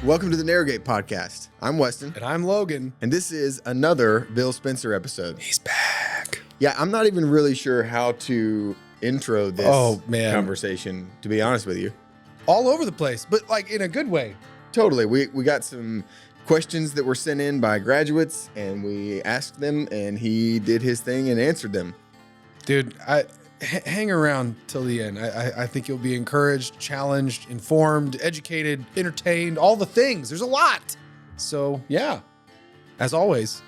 Welcome to the Narrowgate Podcast. I'm Weston. And I'm Logan. And this is another Bill Spencer episode. He's back. Yeah, I'm not even really sure how to intro this conversation, to be honest with you. All over the place, but like in a good way. Totally. We got some questions that were sent in by graduates, and we asked them, and he did his thing and answered them. Dude, hang around till the end. I think you'll be encouraged, challenged, informed, educated, entertained, all the things. There's a lot. So, yeah. As always,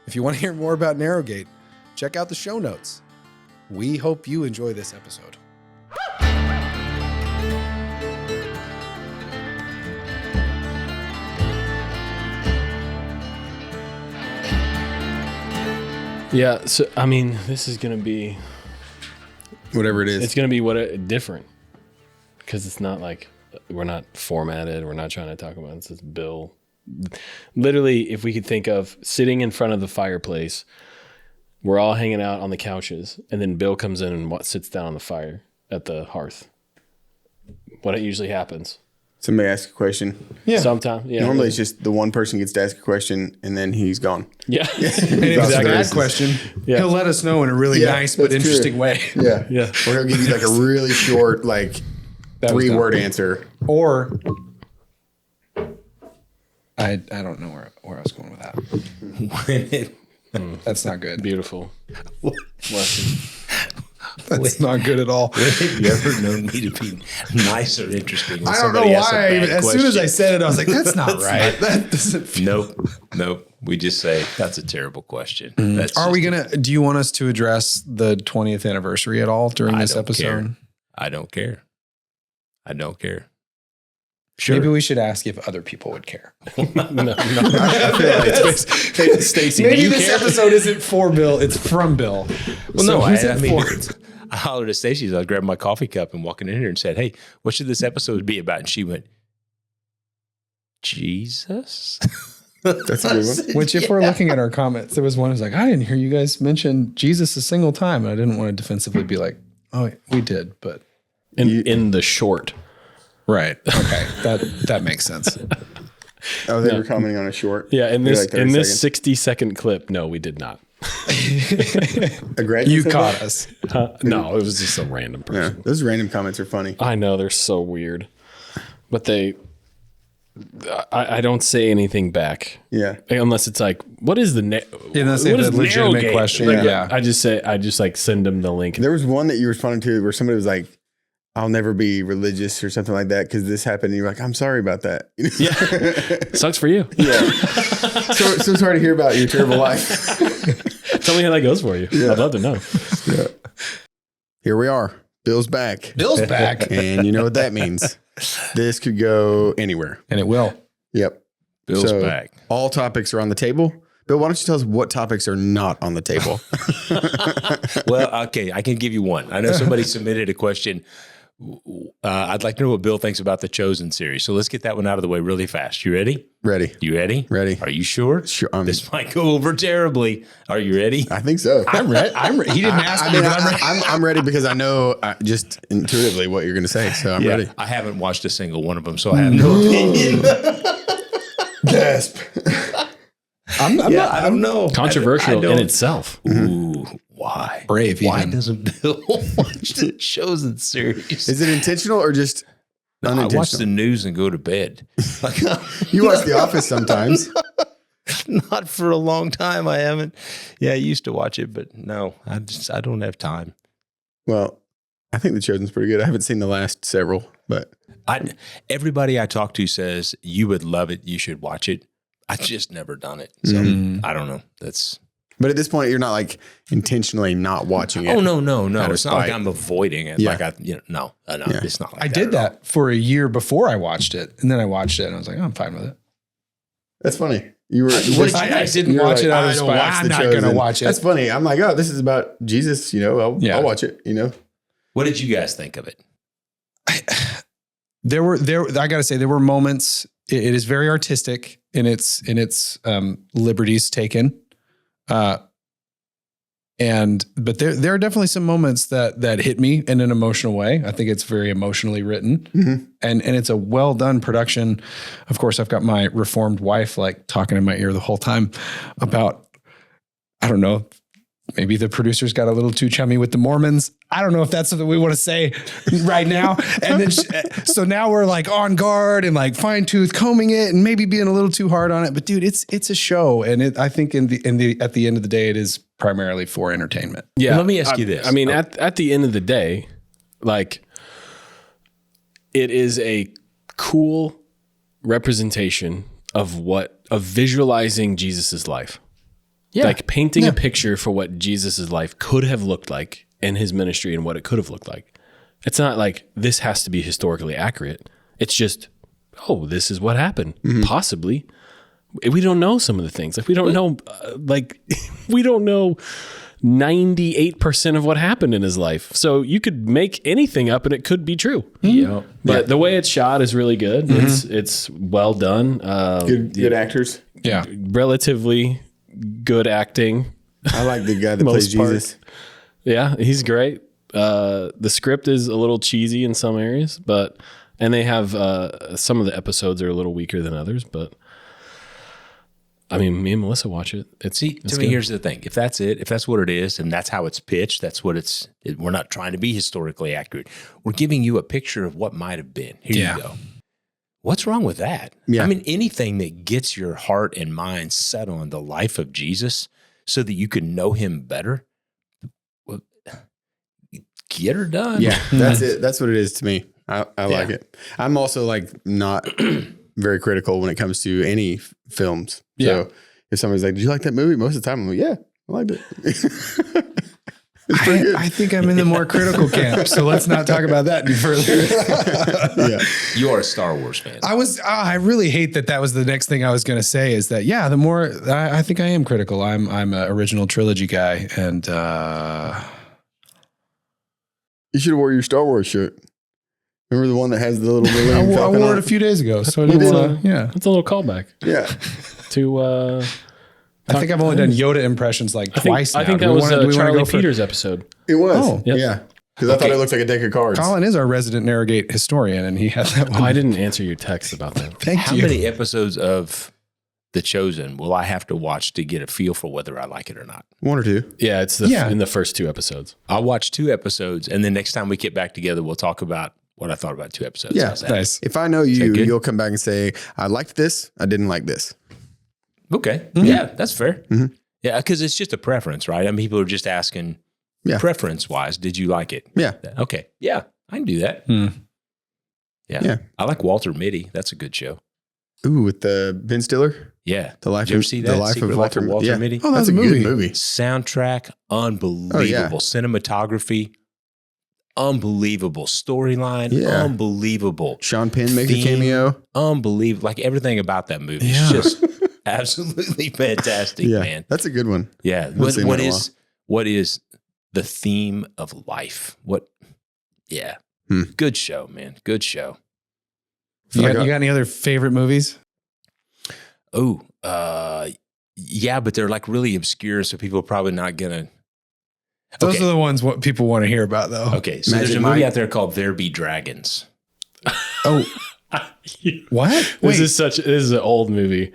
if you want to hear more about Narrowgate, check out the show notes. We hope you enjoy this episode. Yeah, so I mean, this is going to be whatever it is. It's going to be different because it's not like we're not formatted. We're not trying to talk about this. It's Bill. Literally, if we could think of sitting in front of the fireplace, we're all hanging out on the couches, and then Bill comes in and sits down on the fire at the hearth. What usually happens? Somebody asks a question. Yeah. Sometimes. Yeah. Normally, it's just the one person gets to ask a question, and then he's gone. Yeah. And if it's a bad question, he'll let us know in a really nice but interesting way. Yeah. Yeah. Or he'll give you like a really short, like 3-word answer. Or I don't know where I was going with that. That's not good. Beautiful. That's not good at all. Have you ever known me to be nice or interesting? I don't know why. As soon as I said it, I was like, that's not right. That doesn't feel. Nope. We just say, that's a terrible question. Do you want us to address the 20th anniversary at all during this episode? I don't care. Sure. Maybe we should ask if other people would care. No. Stacey, maybe this episode isn't for Bill, it's from Bill. Well, so I hollered at Stacey as I grabbed my coffee cup and walking in here and said, hey, what should this episode be about? And she went, Jesus? That's a good one. Which, if we're looking at our comments, there was one who was like, I didn't hear you guys mention Jesus a single time. And I didn't want to defensively be like, oh, we did, but. In the short. Right. Okay. That makes sense. Oh, they were commenting on a short. Yeah. In this 60-second clip, no, we did not. A graduate you caught us. No, it was just a random person. Yeah, those random comments are funny. I know, they're so weird, but I don't say anything back. Yeah, unless it's like, what is the that's a legitimate question. Like, I just like send them the link. There was one that you responded to where somebody was like, I'll never be religious or something like that because this happened. And you're like, I'm sorry about that. Yeah. Sucks for you. Yeah. So sorry to hear about your terrible life. Tell me how that goes for you. Yeah. I'd love to know. Yeah. Here we are. Bill's back. And you know what that means. This could go anywhere. And it will. Yep. Bill's back. All topics are on the table. Bill, why don't you tell us what topics are not on the table? Well, okay. I can give you one. I know somebody submitted a question. I'd like to know what Bill thinks about the Chosen series. So let's get that one out of the way really fast. You ready? Ready. You ready? Ready. Are you sure? Sure. This might go over terribly. Are you ready? I think so. I'm ready. He didn't ask me. I'm ready because I know just intuitively what you're going to say. So I'm ready. I haven't watched a single one of them, so I have no opinion. Gasp. I don't know. Controversial in itself. Ooh, why? Brave. Why doesn't Bill watch the Chosen series? Is it intentional or just unintentional? I watch the news and go to bed. You watch The Office sometimes. Not for a long time. I haven't. Yeah, I used to watch it, but no, I don't have time. Well, I think The Chosen's pretty good. I haven't seen the last several, but everybody I talk to says you would love it. You should watch it. I've just never done it. So I don't know. But at this point, you're not like intentionally not watching it. Oh, no. It's not like I'm avoiding it. Yeah. Like no, it's not like I did that for a year before I watched it. And then I watched it and I was like, oh, I'm fine with it. That's funny. You were. I didn't watch it out of spite. I'm not going to watch it. That's funny. I'm like, oh, this is about Jesus. I'll watch it. What did you guys think of it? I got to say, there were moments. It is very artistic in its liberties taken. But there are definitely some moments that hit me in an emotional way. I think it's very emotionally written, and it's a well done production. Of course, I've got my reformed wife like talking in my ear the whole time about, I don't know, maybe the producers got a little too chummy with the Mormons. I don't know if that's something we want to say right now. And then so now we're like on guard and like fine tooth combing it and maybe being a little too hard on it. But dude, it's a show, and I think at the end of the day, it is primarily for entertainment. Yeah. And let me ask you this. I mean, at the end of the day, like, it is a cool representation of visualizing Jesus's life. Yeah. Like painting a picture for what Jesus's life could have looked like in his ministry and what it could have looked like. It's not like this has to be historically accurate. It's just, oh, this is what happened. Possibly. We don't know some of the things. Like we don't know, we don't know 98% of what happened in his life. So you could make anything up and it could be true. Yeah. But the way it's shot is really good. It's well done. Good actors. Yeah. Relatively good acting. I like the guy that plays Most part. Jesus. Yeah, he's great. The script is a little cheesy in some areas, and they have some of the episodes are a little weaker than others, but I mean, me and Melissa watch it. To me, here's the thing. If that's it, if that's what it is, and that's how it's pitched, that's what we're not trying to be historically accurate. We're giving you a picture of what might have been. Here you go. What's wrong with that? Yeah. I mean, anything that gets your heart and mind set on the life of Jesus so that you can know him better, well, get her done. Yeah, that's it. That's what it is to me. I like it. I'm also like not very critical when it comes to any films. Yeah. So if somebody's like, "Did you like that movie?" Most of the time, I'm like, "Yeah, I liked it." It's pretty good. I think I'm in the more critical camp, so let's not talk about that any further. Yeah. You are a Star Wars fan. I really hate that was the next thing I was going to say is that, the more, I think I am critical. I'm an original trilogy guy, and You should have wore your Star Wars shirt. Remember the one that has the little I Millennium Falcon wore on it a few days ago, so I didn't want to, It's a little callback Yeah. to. I think I've only done Yoda impressions like twice now. I think Do that we was wanna- do we wanna Charlie go for- Peters episode. It was. Oh. Yep. Yeah. Because I thought it looked like a deck of cards. Colin is our resident Narrowgate historian, and he had that one. Oh, I didn't answer your text about that. Thank How you. many episodes of The Chosen will I have to watch to get a feel for whether I like it or not? One or two. Yeah, it's in the first 2 episodes. I'll watch 2 episodes, and then next time we get back together, we'll talk about what I thought about 2 episodes. Yeah, How's that? Nice. If I know that you, good? you'll come back and say, I liked this. I didn't like this. Okay. Yeah, that's fair. Yeah, because it's just a preference, right? I mean, people are just asking preference-wise, did you like it? Yeah. Okay. Yeah, I can do that. Yeah. I like Walter Mitty. That's a good show. Ooh, with the Ben Stiller? Yeah. The Life Did you ever of- see The that? Life Secret of Life of Walter yeah. Mitty? Oh, That's that's a a good movie. movie. Soundtrack, unbelievable. Cinematography, unbelievable. Storyline, Yeah. unbelievable. Sean Penn makes Theme, a cameo. Unbelievable. Like everything about that movie is just absolutely fantastic, Yeah. man. That's a good one. Yeah. Haven't seen that in a What is the theme of life? Good show, man. Good show. You got any other favorite movies? Oh, yeah, but they're like really obscure, so people are probably not gonna. Those Okay. are the ones what people want to hear about, though. Okay, so there's Magic a movie Mike. out there called There Be Dragons. Oh, what? This is an old movie.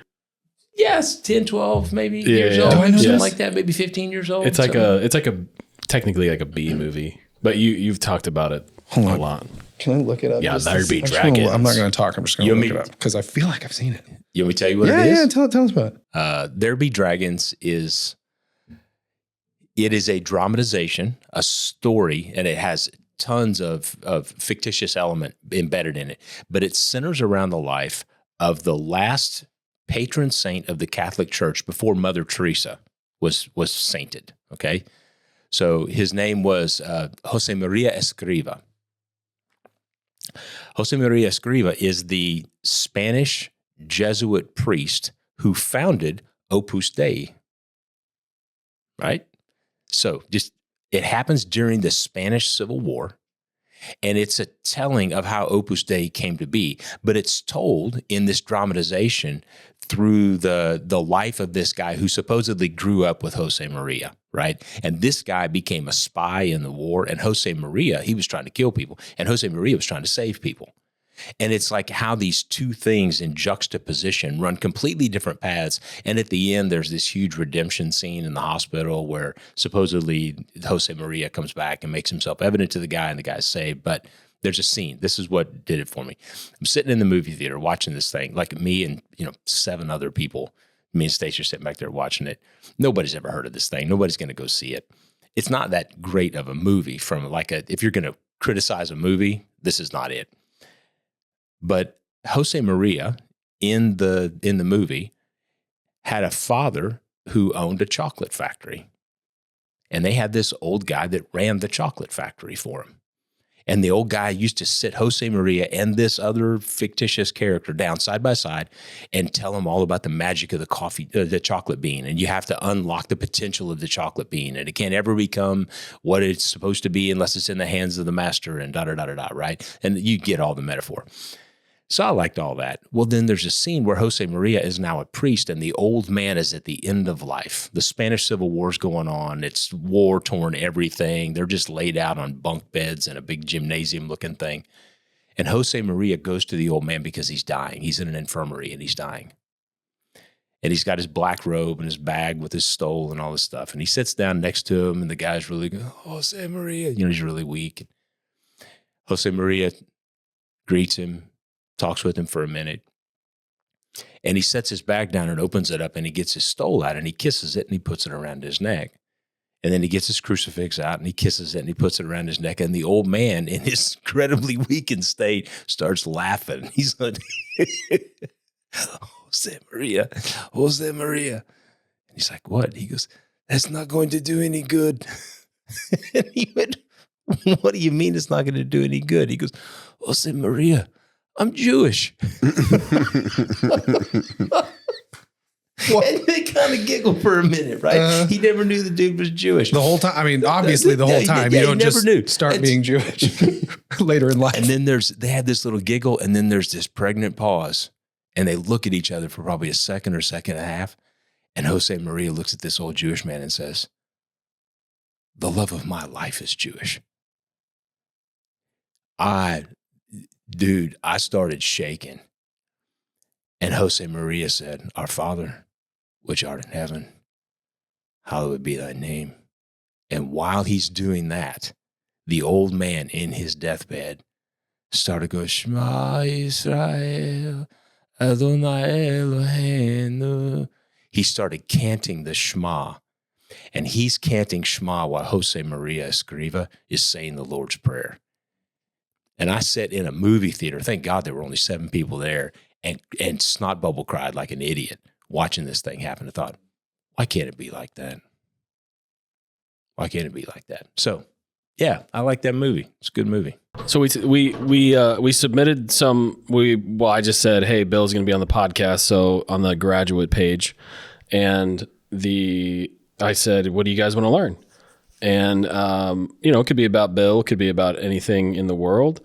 Yes, 10, 12, maybe years yeah. old, Do I know something this? like that, maybe 15 years old. It's like technically like a B movie, but you've talked about it a lot. Can I look it up? Yeah, Just- there be I'm just dragons. I'm not going to talk. I'm just going You to and look me- it up because I feel like I've seen it. You want me to tell you what Yeah, it is? yeah. Tell us about it. There Be Dragons it is a dramatization, a story, and it has tons of fictitious element embedded in it, but it centers around the life of the last patron saint of the Catholic Church before Mother Teresa was sainted. Okay, so his name was Jose Maria Escriva. Jose Maria Escriva is the Spanish Jesuit priest who founded Opus Dei. Right? So it happens during the Spanish Civil War. And it's a telling of how Opus Dei came to be. But it's told in this dramatization through the life of this guy who supposedly grew up with Jose Maria, right? And this guy became a spy in the war. And Jose Maria, he was trying to kill people. And Jose Maria was trying to save people. And it's like how these two things in juxtaposition run completely different paths. And at the end, there's this huge redemption scene in the hospital where supposedly Jose Maria comes back and makes himself evident to the guy and the guy's saved. But there's a scene. This is what did it for me. I'm sitting in the movie theater watching this thing, like me and 7 other people. Me and Stacey are sitting back there watching it. Nobody's ever heard of this thing. Nobody's going to go see it. It's not that great of a movie if you're going to criticize a movie, this is not it. But Jose Maria in the movie had a father who owned a chocolate factory. And they had this old guy that ran the chocolate factory for him. And the old guy used to sit Jose Maria and this other fictitious character down side by side and tell him all about the magic of the chocolate bean. And you have to unlock the potential of the chocolate bean. And it can't ever become what it's supposed to be unless it's in the hands of the master and right? And you get all the metaphor. So I liked all that. Well, then there's a scene where Jose Maria is now a priest and the old man is at the end of life. The Spanish Civil War's going on. It's war-torn everything. They're just laid out on bunk beds in a big gymnasium-looking thing. And Jose Maria goes to the old man because he's dying. He's in an infirmary and he's dying. And he's got his black robe and his bag with his stole and all this stuff. And he sits down next to him and the guy's really going, Jose Maria. He's really weak. Jose Maria greets him, talks with him for a minute. And he sets his bag down and opens it up and he gets his stole out and he kisses it and he puts it around his neck. And then he gets his crucifix out and he kisses it and he puts it around his neck. And the old man, in his incredibly weakened state, starts laughing. He's like, Jose Maria, Jose Maria. And he's like, what? He goes, that's not going to do any good. And he went, what do you mean it's not going to do any good? He goes, Jose Maria, I'm Jewish. And they kind of giggle for a minute, right? He never knew the dude was Jewish. The whole time. I mean, obviously the whole time. You don't just start being Jewish later in life. And then they had this little giggle and then there's this pregnant pause and they look at each other for probably a second or second and a half. And Jose Maria looks at this old Jewish man and says, the love of my life is Jewish. I started shaking. And Jose Maria said, Our Father, which art in heaven, hallowed be thy name. And while he's doing that, the old man in his deathbed started going, Shema Yisrael, Adonai Eloheinu. He started canting the Shema. And he's canting Shema while Jose Maria Escriva is saying the Lord's Prayer. And I sat in a movie theater. Thank God there were only 7 people there, and snot bubble cried like an idiot watching this thing happen. I thought, why can't it be like that? Why can't it be like that? So, yeah, I like that movie. It's a good movie. So we submitted some. I just said, hey, Bill's going to be on the podcast. So on the graduate page, and I said, what do you guys want to learn? And, it could be about Bill, it could be about anything in the world.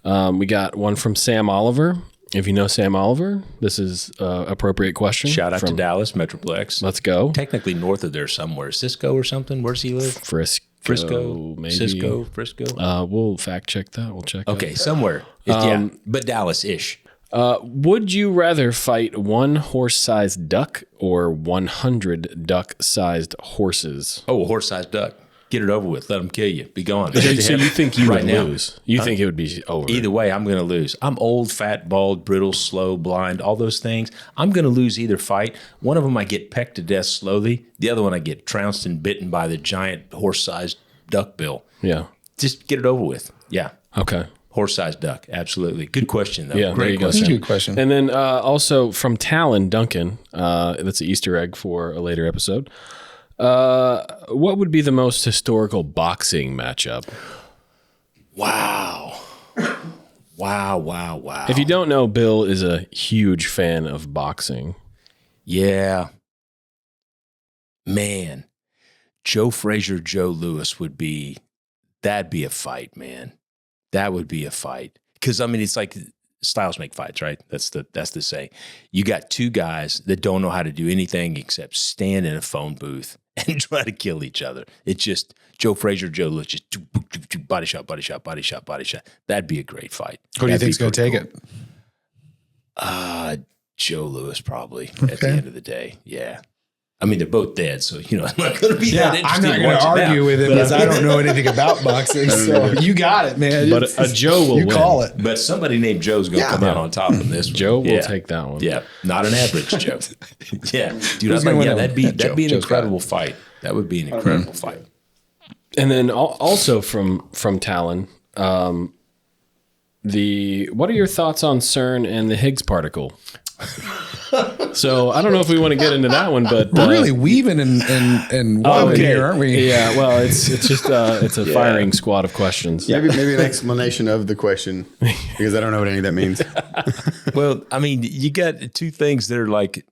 We got one from Sam Oliver. If you know Sam Oliver, this is an appropriate question. Shout out to Dallas, Metroplex. Let's go. Technically north of there somewhere. Cisco or something? Where's he live? Frisco, maybe. Cisco, Frisco? We'll fact check that. We'll check. Okay, somewhere. Yeah, but Dallas-ish. Would you rather fight 1 horse-sized duck or 100 duck-sized horses? Oh, a horse-sized duck. Get it over with. Let them kill you. Be gone. So you think you would now. lose? You think it would be over? Either way, I'm going to lose. I'm old, fat, bald, brittle, slow, blind, all those things. I'm going to lose either fight. One of them I get pecked to death slowly. The other one I get trounced and bitten by the giant horse-sized duck bill. Yeah. Just get it over with. Yeah. Okay. Horse-sized duck. Absolutely. Good question, though. Yeah, Great question. Good question. And then also from Talon Duncan, that's an Easter egg for a later episode. What would be the most historical boxing matchup? Wow. Wow. If you don't know, Bill is a huge fan of boxing. Yeah. Man. Joe Frazier, Joe Lewis that'd be a fight, man. That would be a fight. Because I mean, it's like styles make fights, right? That's the say. You got two guys that don't know how to do anything except stand in a phone booth and try to kill each other. It's just Joe Frazier, Joe Lewis, just body shot, body shot, body shot, body shot. That'd be a great fight. Who do you think's going to take it? Joe Lewis probably at the end of the day. Yeah. I mean, they're both dead, so, I'm not going to be that interested. I'm not going to argue with him because I don't know anything about boxing. So you got it, man. But a Joe will win. You call it. But somebody named Joe's going to come out on top of this one. Joe will take that one. Yeah. Not an average Joe. Yeah. Dude, Who's gonna win that'd be an Joe's incredible fight. That would be an incredible fight. And then also from Talon, what are your thoughts on CERN and the Higgs particle? So I don't know if we want to get into that one, but we're really weaving and wobbling here, aren't we? Yeah. Well, it's just it's a firing squad of questions. Maybe an explanation of the question, because I don't know what any of that means. Well, I mean, you got two things that are like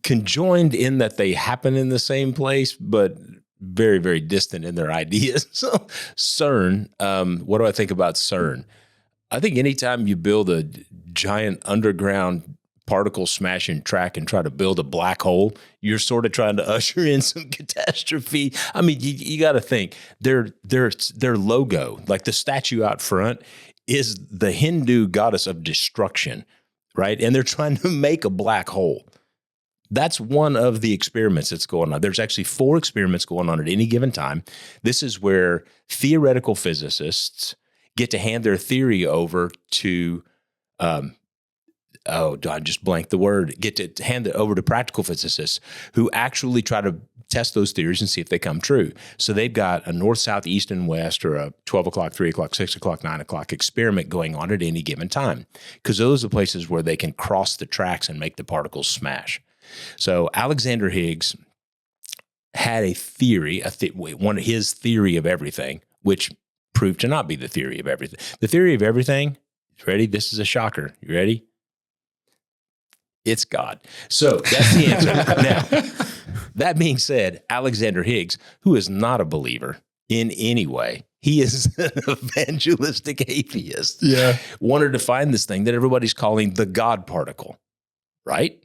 conjoined in that they happen in the same place, but very, very distant in their ideas. So CERN, what do I think about CERN? I think anytime you build a giant underground particle smashing track and try to build a black hole, you're sort of trying to usher in some catastrophe. I mean, you got to think their logo, like the statue out front, is the Hindu goddess of destruction, right? And they're trying to make a black hole. That's one of the experiments that's going on. There's actually 4 experiments going on at any given time. This is where theoretical physicists get to hand their theory over to I just blanked the word. Get to hand it over to practical physicists who actually try to test those theories and see if they come true. So they've got a north, south, east, and west, or a 12 o'clock, 3 o'clock, 6 o'clock, 9 o'clock experiment going on at any given time, because those are places where they can cross the tracks and make the particles smash. So Alexander Higgs had a theory, one of his theory of everything, which proved to not be the theory of everything. The theory of everything, ready? This is a shocker. You ready? It's God. So that's the answer. Now, that being said, Alexander Higgs, who is not a believer in any way, he is an evangelistic atheist, wanted to find this thing that everybody's calling the God particle, right?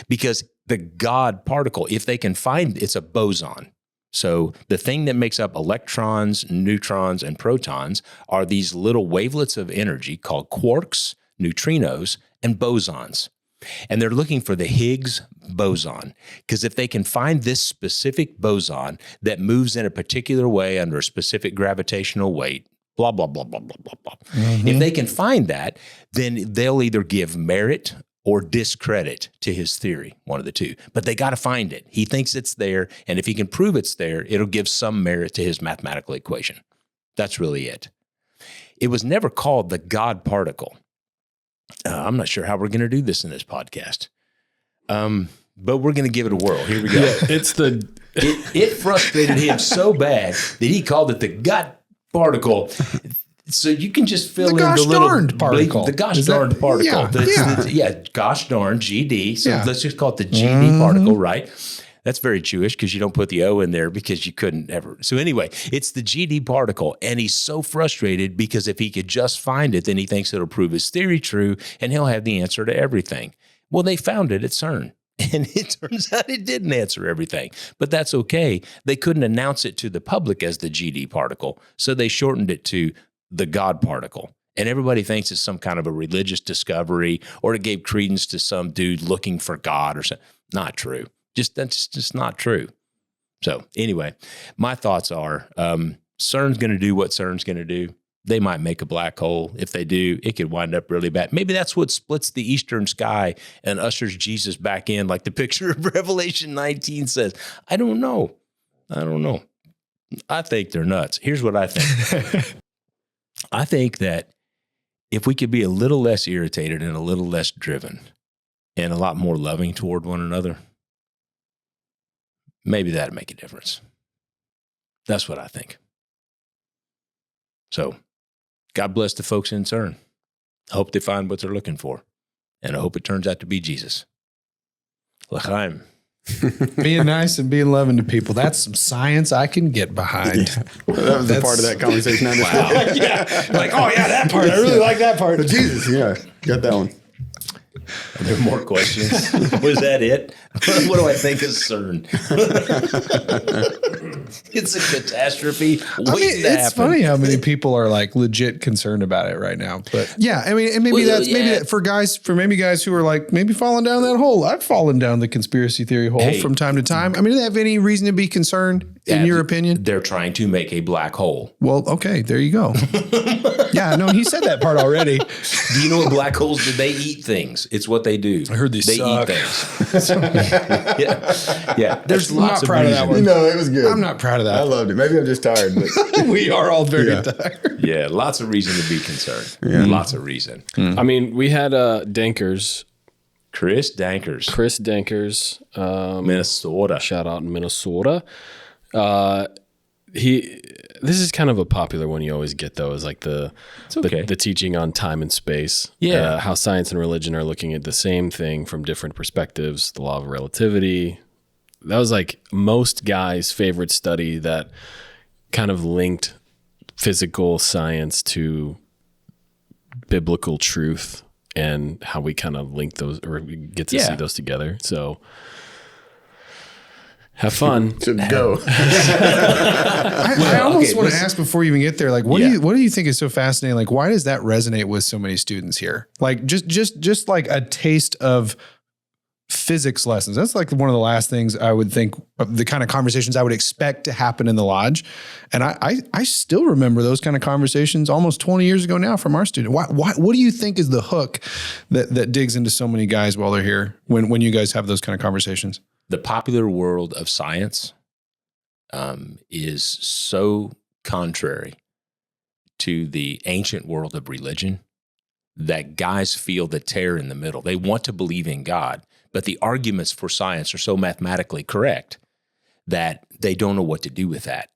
Because the God particle, if they can find, it's a boson. So the thing that makes up electrons, neutrons, and protons are these little wavelets of energy called quarks, neutrinos, and bosons. And they're looking for the Higgs boson, because if they can find this specific boson that moves in a particular way under a specific gravitational weight, blah, blah, blah, blah, blah, blah, blah. Mm-hmm. If they can find that, then they'll either give merit or discredit to his theory, one of the two. But they got to find it. He thinks it's there, and if he can prove it's there, it'll give some merit to his mathematical equation. That's really it. It was never called the God particle. I'm not sure how we're going to do this in this podcast, but we're going to give it a whirl. Here we go. Yeah, it frustrated him so bad that he called it the God particle. So you can just fill in the little darned particle. The gosh darned particle. Gosh darn, GD. So let's just call it the GD particle, right? That's very Jewish because you don't put the O in there because you couldn't ever. So anyway, it's the GD particle. And he's so frustrated because if he could just find it, then he thinks it'll prove his theory true and he'll have the answer to everything. Well, they found it at CERN. And it turns out it didn't answer everything. But that's okay. They couldn't announce it to the public as the GD particle. So they shortened it to the God particle. And everybody thinks it's some kind of a religious discovery or it gave credence to some dude looking for God or something. Not true. That's just not true. So anyway, my thoughts are CERN's going to do what CERN's going to do. They might make a black hole. If they do, it could wind up really bad. Maybe that's what splits the eastern sky and ushers Jesus back in, like the picture of Revelation 19 says. I don't know. I think they're nuts. Here's what I think. I think that if we could be a little less irritated and a little less driven and a lot more loving toward one another, maybe that'd make a difference. That's what I think. So, God bless the folks in CERN. I hope they find what they're looking for. And I hope it turns out to be Jesus. L'chaim. Being nice and being loving to people. That's some science I can get behind. That was the part of that conversation. Wow. Yeah. Like, oh yeah, that part. I really like that part. Jesus, yeah, got that one. Are there more questions? Was that it? What do I think of CERN? It's a catastrophe. It's funny how many people are like legit concerned about it right now. But yeah, I mean, and maybe for guys who are like maybe falling down that hole. I've fallen down the conspiracy theory hole from time to time. I mean, do they have any reason to be concerned in your opinion? They're trying to make a black hole. Well, okay, there you go. Yeah, no, he said that part already. Do you know what black holes do? They eat things. It's what they do. I heard they suck. Eat things. yeah. There's lots of proud of that one. It was good. I'm not proud of that. I loved it. Maybe I'm just tired, but We are all very tired. Yeah, lots of reason to be concerned. Yeah. Lots of reason. I mean, we had Dankers. Chris Dankers. Minnesota. Shout out in Minnesota. This is kind of a popular one you always get though, is like the teaching on time and space. Yeah. How science and religion are looking at the same thing from different perspectives, the law of relativity. That was like most guys' favorite study that kind of linked physical science to biblical truth and how we kind of link those or get to see those together. So have fun. Should go. I almost want to ask before you even get there, like, what do you think is so fascinating? Like, why does that resonate with so many students here? Like, just like a taste of physics lessons. That's like one of the last things I would think of the kind of conversations I would expect to happen in the lodge. And I still remember those kind of conversations almost 20 years ago now from our student. What do you think is the hook that digs into so many guys while they're here when you guys have those kind of conversations? The popular world of science is so contrary to the ancient world of religion that guys feel the tear in the middle. They want to believe in God, but the arguments for science are so mathematically correct that they don't know what to do with that.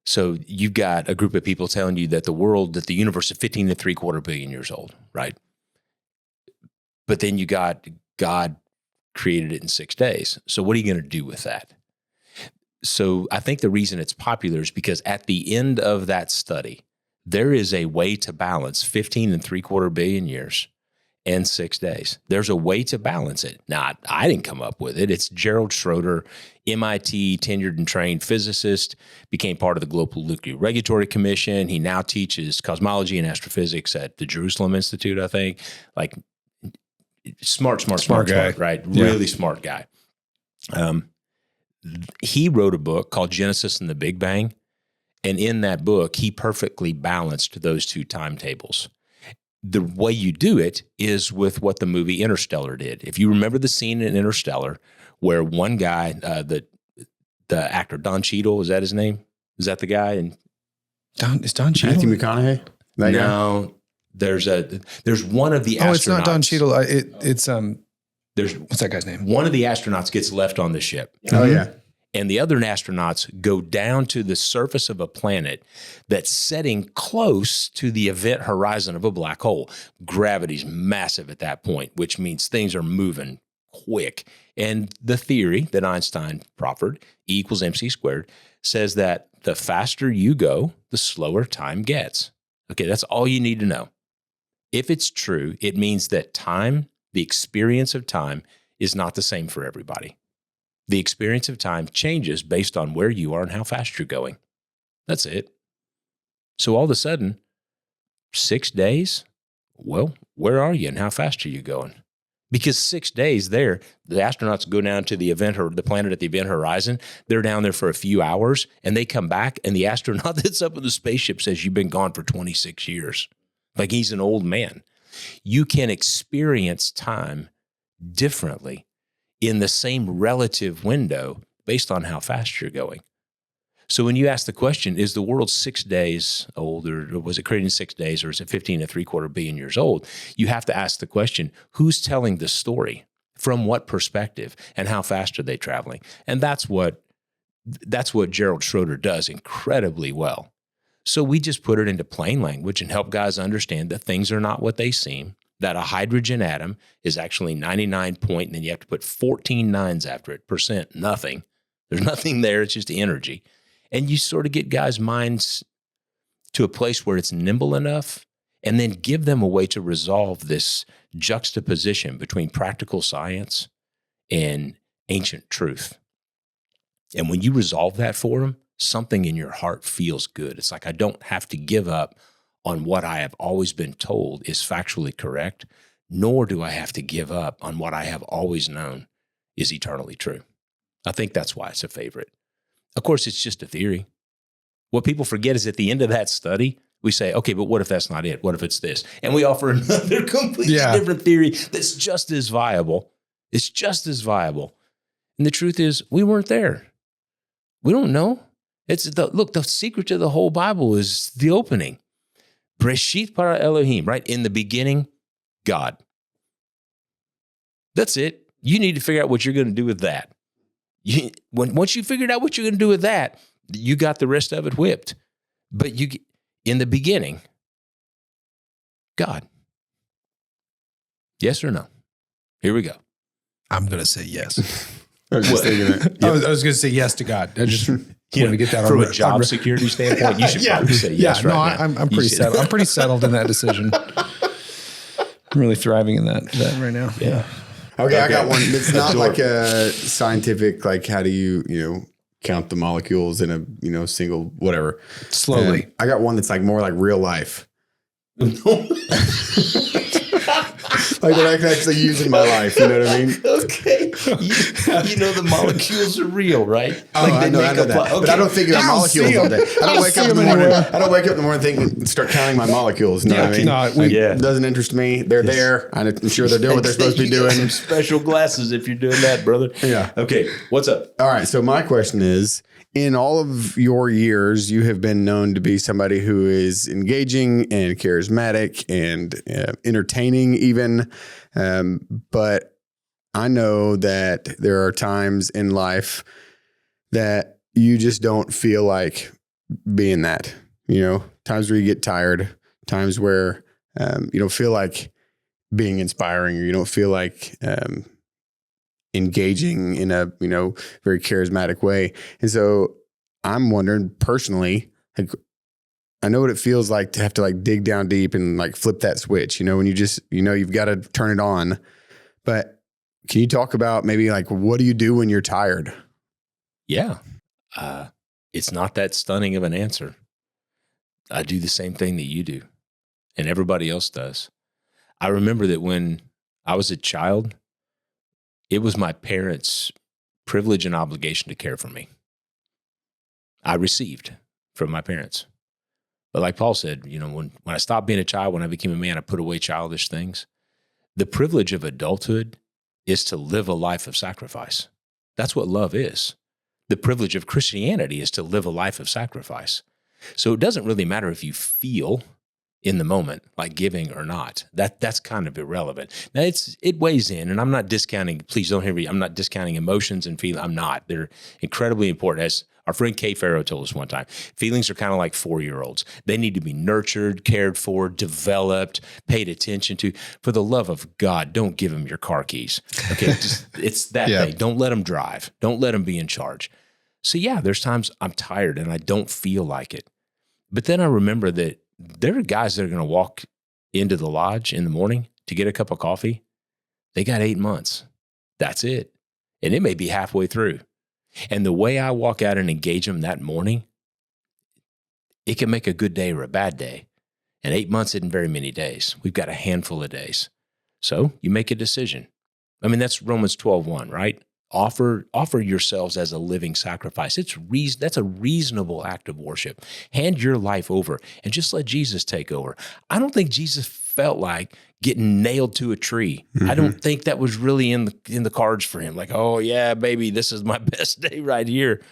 So you've got a group of people telling you that the universe is 15.75 billion years old, right? But then you got God created it in 6 days. So what are you going to do with that? So I think the reason it's popular is because at the end of that study, there is a way to balance 15.75 billion years and 6 days. There's a way to balance it. Now, I didn't come up with it. It's Gerald Schroeder, MIT tenured and trained physicist, became part of the Global Nuclear Regulatory Commission. He now teaches cosmology and astrophysics at the Jerusalem Institute, I think. Like, smart guy, right? Yeah. Really smart guy. He wrote a book called Genesis and the Big Bang. And in that book, he perfectly balanced those two timetables. The way you do it is with what the movie Interstellar did. If you remember the scene in Interstellar where one guy, the actor Don Cheadle, is that his name? Is that the guy? And is Don Cheadle? Matthew McConaughey? No. There's one of the astronauts. Oh, it's not Don Cheadle. It's what's that guy's name? One of the astronauts gets left on the ship. Oh yeah. And the other astronauts go down to the surface of a planet that's setting close to the event horizon of a black hole. Gravity's massive at that point, which means things are moving quick. And the theory that Einstein proffered, E = mc squared, says that the faster you go, the slower time gets. Okay, that's all you need to know. If it's true, it means that time, the experience of time, is not the same for everybody. The experience of time changes based on where you are and how fast you're going. That's it. So all of a sudden, 6 days, well, where are you and how fast are you going? Because 6 days there, the astronauts go down to the event or the planet at the event horizon. They're down there for a few hours and they come back and the astronaut that's up in the spaceship says, you've been gone for 26 years. Like he's an old man. You can experience time differently in the same relative window based on how fast you're going. So when you ask the question, is the world 6 days old or was it created in 6 days or is it 15.75 billion years old? You have to ask the question, who's telling the story? From what perspective? And how fast are they traveling? And that's what Gerald Schroeder does incredibly well. So we just put it into plain language and help guys understand that things are not what they seem. that a hydrogen atom is actually 99 point, and then you have to put 14 nines after it, percent, nothing. There's nothing there. It's just energy. And you sort of get guys' minds to a place where it's nimble enough, and then give them a way to resolve this juxtaposition between practical science and ancient truth. And when you resolve that for them, something in your heart feels good. It's like, I don't have to give up on what I have always been told is factually correct, nor do I have to give up on what I have always known is eternally true. I think that's why it's a favorite. Of course, it's just a theory. What people forget is at the end of that study, we say, okay, but what if that's not it? What if it's this? And we offer another completely different theory that's just as viable. It's just as viable. And the truth is, we weren't there. We don't know. Look, the secret to the whole Bible is the opening. Breshith bara Elohim, right? In the beginning, God. That's it. You need to figure out what you're going to do with that. Once you figured out what you're going to do with that, you got the rest of it whipped. But in the beginning, God. Yes or no? Here we go. I'm going to say yes. I was just thinking that. I was going to say yes to God. I just wanted to get that from a job security standpoint. You should probably say yes. No, right now. I'm pretty settled. I'm pretty settled in that decision. I'm really thriving in that right now. Yeah. Okay, I got one. It's not like a scientific, like how do you count the molecules in a, single whatever. Slowly. I got one that's like more like real life. Like that I can actually use in my life. You know what I mean? Okay. You know the molecules are real, right? Oh, I know that. Okay. But I don't think about molecules all day. I don't wake up in the morning. I don't wake up in the morning thinking, start counting my molecules. You know what I mean? No, it doesn't interest me. They're there. I'm sure they're doing what they're supposed to be doing. Some special glasses if you're doing that, brother. Yeah. Okay. What's up? All right. So my question is, in all of your years, you have been known to be somebody who is engaging and charismatic and entertaining even. But I know that there are times in life that you just don't feel like being that, times where you get tired, times where you don't feel like being inspiring, or you don't feel like engaging in a, very charismatic way. And so I'm wondering personally, like, I know what it feels like to have to like dig down deep and like flip that switch, when you just, you've got to turn it on. But can you talk about maybe like, what do you do when you're tired? Yeah. It's not that stunning of an answer. I do the same thing that you do and everybody else does. I remember that when I was a child, it was my parents' privilege and obligation to care for me. I received from my parents. But like Paul said, when I stopped being a child, when I became a man, I put away childish things. The privilege of adulthood is to live a life of sacrifice. That's what love is. The privilege of Christianity is to live a life of sacrifice. So it doesn't really matter if you feel in the moment like giving or not. That's kind of irrelevant. Now it weighs in, and I'm not discounting, please don't hear me, I'm not discounting emotions and feelings. I'm not. They're incredibly important. As our friend Kay Farrow told us one time, feelings are kind of like 4-year-olds. They need to be nurtured, cared for, developed, paid attention to. For the love of God, don't give them your car keys. Okay, it's that thing. Don't let them drive. Don't let them be in charge. So yeah, there's times I'm tired and I don't feel like it. But then I remember that there are guys that are going to walk into the lodge in the morning to get a cup of coffee. They got 8 months. That's it. And it may be halfway through. And the way I walk out and engage them that morning, it can make a good day or a bad day. And 8 months isn't very many days. We've got a handful of days. So you make a decision. I mean, that's Romans 12:1, right? Offer yourselves as a living sacrifice. That's a reasonable act of worship. Hand your life over and just let Jesus take over. I don't think Jesus felt like getting nailed to a tree. Mm-hmm. I don't think that was really in the cards for him. Like, oh yeah, baby, this is my best day right here.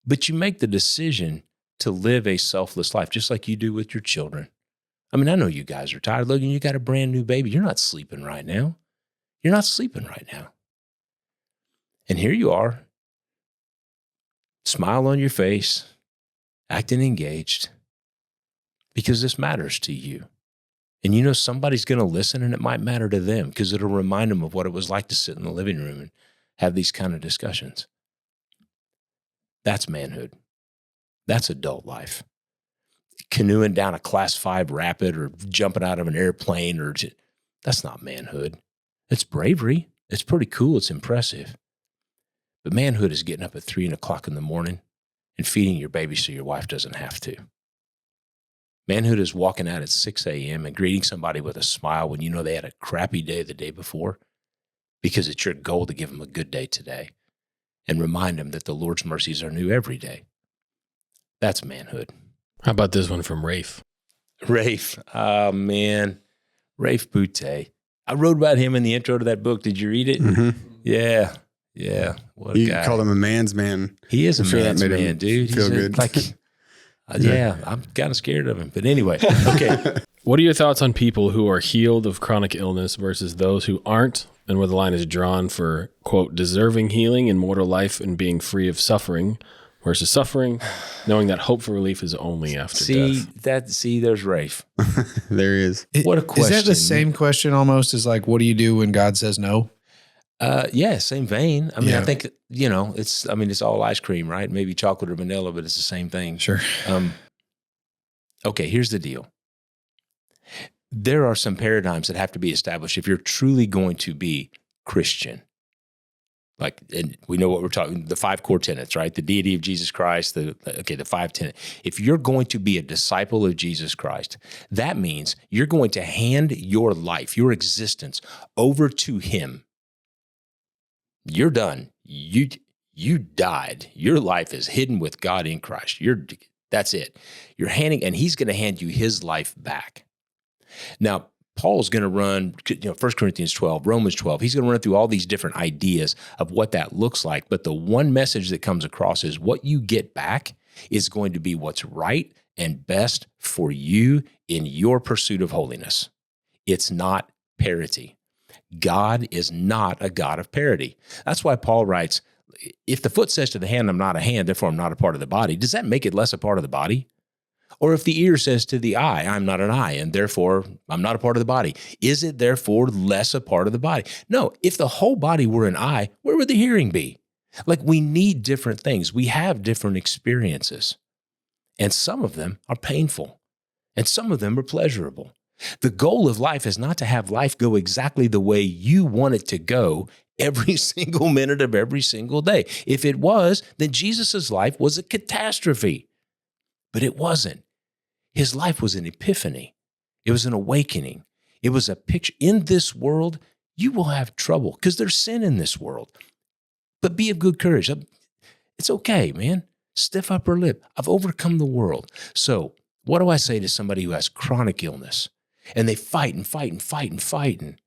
But you make the decision to live a selfless life, just like you do with your children. I mean, I know you guys are tired. Logan, you got a brand new baby. You're not sleeping right now. You're not sleeping right now. And here you are, smile on your face, acting engaged, because this matters to you. And you know, somebody's going to listen, and it might matter to them because it'll remind them of what it was like to sit in the living room and have these kind of discussions. That's manhood. That's adult life. Canoeing down a class 5 rapid or jumping out of an airplane, that's not manhood. It's bravery. It's pretty cool. It's impressive. But manhood is getting up at 3 o'clock in the morning and feeding your baby so your wife doesn't have to. Manhood is walking out at 6 a.m. and greeting somebody with a smile when you know they had a crappy day the day before, because it's your goal to give them a good day today and remind them that the Lord's mercies are new every day. That's manhood. How about this one from Rafe? Rafe. Oh, man. Rafe Boutte. I wrote about him in the intro to that book. Did you read it? Mm-hmm. Yeah. Yeah. What a You guy. called him a man's man. He is a I'm sure that man's made him man, dude. feel He's good. Yeah, I'm kind of scared of him. But anyway, okay. What are your thoughts on people who are healed of chronic illness versus those who aren't, and where the line is drawn for, quote, deserving healing in mortal life and being free of suffering versus suffering, knowing that hope for relief is only after death? There's Rafe. There he is. What a question. Is that the same question almost as like, what do you do when God says no? Yeah, same vein. I mean, Yeah. I think, it's all ice cream, right? Maybe chocolate or vanilla, but it's the same thing. Sure. Okay, here's the deal. There are some paradigms that have to be established if you're truly going to be Christian. Like, and we know what we're talking, the 5 core tenets, right? The deity of Jesus Christ, the 5 tenets. If you're going to be a disciple of Jesus Christ, that means you're going to hand your life, your existence over to him. You're done. You died. Your life is hidden with God in Christ. That's it. You're handing, and he's going to hand you his life back. Now, Paul's going to run, 1 Corinthians 12, Romans 12. He's going to run through all these different ideas of what that looks like. But the one message that comes across is what you get back is going to be what's right and best for you in your pursuit of holiness. It's not parity. God is not a God of parity. That's why Paul writes, if the foot says to the hand, I'm not a hand, therefore I'm not a part of the body, does that make it less a part of the body? Or if the ear says to the eye, I'm not an eye, and therefore I'm not a part of the body, is it therefore less a part of the body? No, if the whole body were an eye, where would the hearing be? Like, we need different things. We have different experiences. And some of them are painful, and some of them are pleasurable. The goal of life is not to have life go exactly the way you want it to go every single minute of every single day. If it was, then Jesus' life was a catastrophe. But it wasn't. His life was an epiphany. It was an awakening. It was a picture. In this world, you will have trouble because there's sin in this world. But be of good courage. It's okay, man. Stiff upper lip. I've overcome the world. So what do I say to somebody who has chronic illness and they fight and fight and fight and fight? And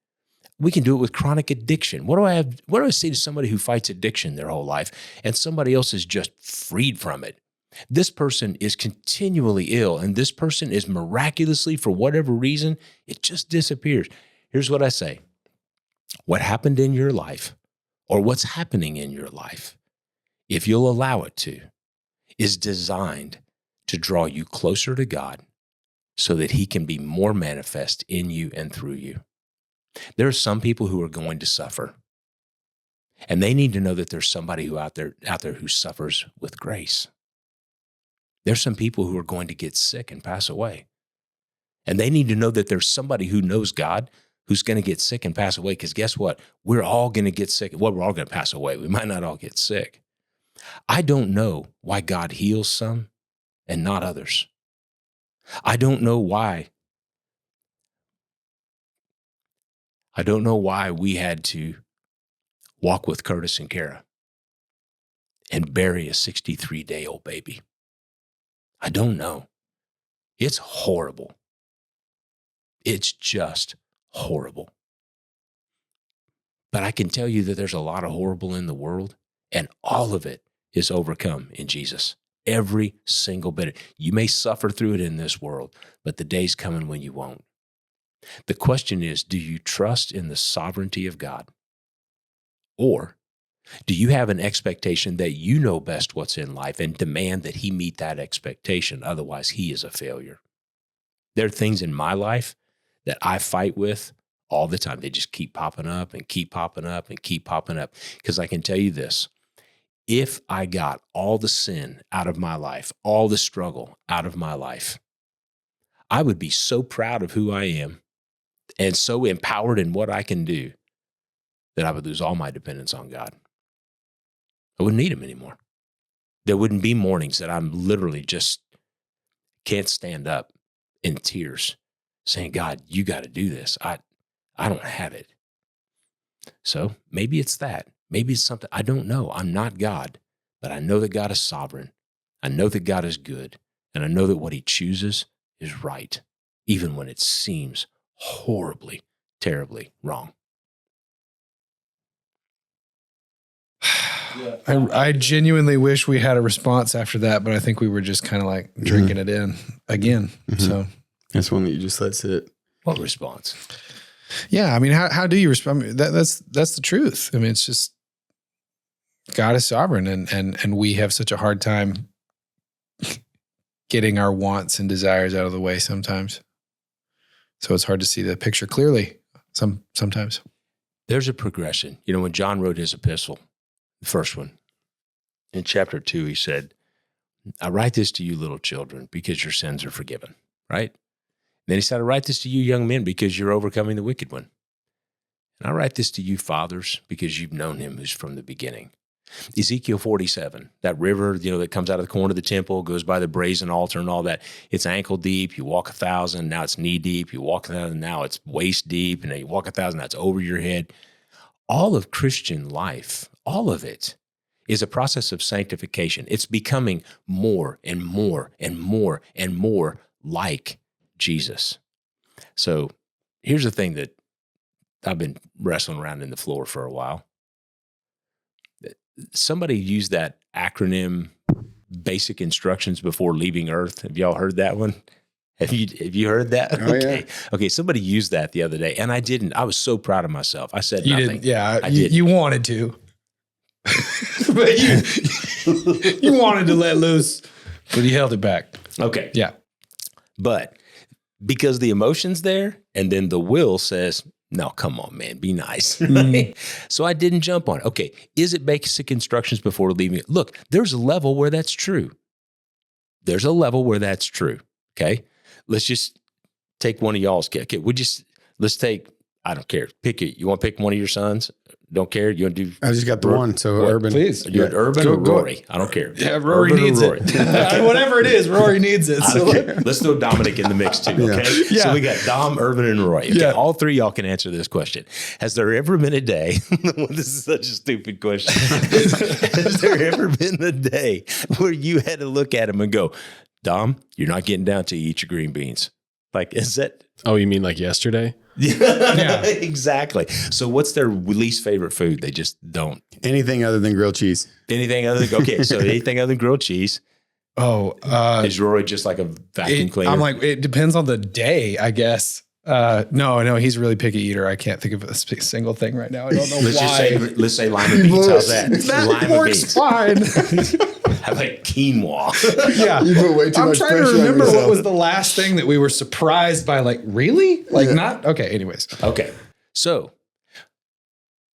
we can do it with chronic addiction. What do I say to somebody who fights addiction their whole life and somebody else is just freed from it? This person is continually ill, and this person is miraculously, for whatever reason, it just disappears. Here's what I say. What happened in your life, or what's happening in your life, if you'll allow it to, is designed to draw you closer to God so that he can be more manifest in you and through you. There are some people who are going to suffer, and they need to know that there's somebody out there who suffers with grace. There's some people who are going to get sick and pass away. And they need to know that there's somebody who knows God who's going to get sick and pass away. Because guess what? We're all going to get sick. Well, we're all going to pass away. We might not all get sick. I don't know why God heals some and not others. I don't know why. I don't know why we had to walk with Curtis and Kara and bury a 63-day-old baby. I don't know. It's horrible. It's just horrible. But I can tell you that there's a lot of horrible in the world, and all of it is overcome in Jesus. Every single bit. You may suffer through it in this world, but the day's coming when you won't. The question is, do you trust in the sovereignty of God? Or do you have an expectation that you know best what's in life and demand that he meet that expectation? Otherwise, he is a failure. There are things in my life that I fight with all the time. They just keep popping up and keep popping up and keep popping up. Because I can tell you this, if I got all the sin out of my life, all the struggle out of my life, I would be so proud of who I am and so empowered in what I can do that I would lose all my dependence on God. I wouldn't need him anymore. There wouldn't be mornings that I'm literally just can't stand up in tears saying, God, you got to do this. I don't have it. So maybe it's that. Maybe it's something. I don't know. I'm not God, but I know that God is sovereign. I know that God is good. And I know that what he chooses is right, even when it seems horribly, terribly wrong. I genuinely wish we had a response after that, but I think we were just kind of like drinking it in again. So That's one that you just let sit. What response? yeah, I mean, how do you respond? I mean, that's the truth. I mean, it's just God is sovereign, and we have such a hard time getting our wants and desires out of the way sometimes. So it's hard to see the picture clearly sometimes. There's a progression. You know, when John wrote his epistle, the first one, in chapter 2, he said, I write this to you little children because your sins are forgiven, right? Then he said, I write this to you young men because you're overcoming the wicked one. And I write this to you fathers because you've known him who's from the beginning. Ezekiel 47, that river, you know, that comes out of the corner of the temple, goes by the brazen altar and all that. It's ankle deep. You walk 1,000, now it's knee deep. You walk 1,000, now it's waist deep. And then you walk 1,000, that's over your head. All of Christian life, all of it is a process of sanctification. It's becoming more and more and more and more like Jesus. So here's the thing that I've been wrestling around in the floor for a while. Somebody used that acronym, basic instructions before leaving Earth. Have y'all heard that one? Have you heard that? Oh, okay. yeah. Okay. Somebody used that the other day, and I didn't. I was so proud of myself. I said You nothing. didn't, yeah. I didn't. You wanted to, but you wanted to let loose, but you held it back. Okay. Yeah. But because the emotion's there, and then the will says, no, come on, man, be nice. Right? So I didn't jump on it. Okay, is it basic instructions before leaving? Look, there's a level where that's true. There's a level where that's true, okay? Let's just take one of y'all's kids. Okay, let's take, I don't care, pick it. You want to pick one of your sons? Don't care. You want to do? I just got the one. So Urban. Please. You want Urban Go- or go- Rory? I don't care. Yeah, Rory Urban or needs Rory? it. Whatever it is, Rory needs it. I So don't care. Let's throw Dominic in the mix too, okay? Yeah. So we got Dom, Urban, and Roy. Okay, Yeah. all three of y'all can answer this question. Has there ever been a day, this is such a stupid question. Has there ever been a day where you had to look at him and go, Dom, you're not getting down till you eat your green beans? Like, is that? Oh, you mean like yesterday? Yeah, exactly. So what's their least favorite food? They just don't. Anything other than grilled cheese. Anything other than, okay, so anything other than grilled cheese. Is Rory just like a vacuum cleaner? I'm like, it depends on the day, I guess. No, he's a really picky eater. I can't think of a single thing right now. I don't know why. Let's say lima beans. How's that? That Lima works beans. fine. How about quinoa? Yeah. You put way too I'm much trying to pressure on remember what yourself. was the last thing that we were surprised by. Like, really? Like, not? Okay, anyways. Okay. So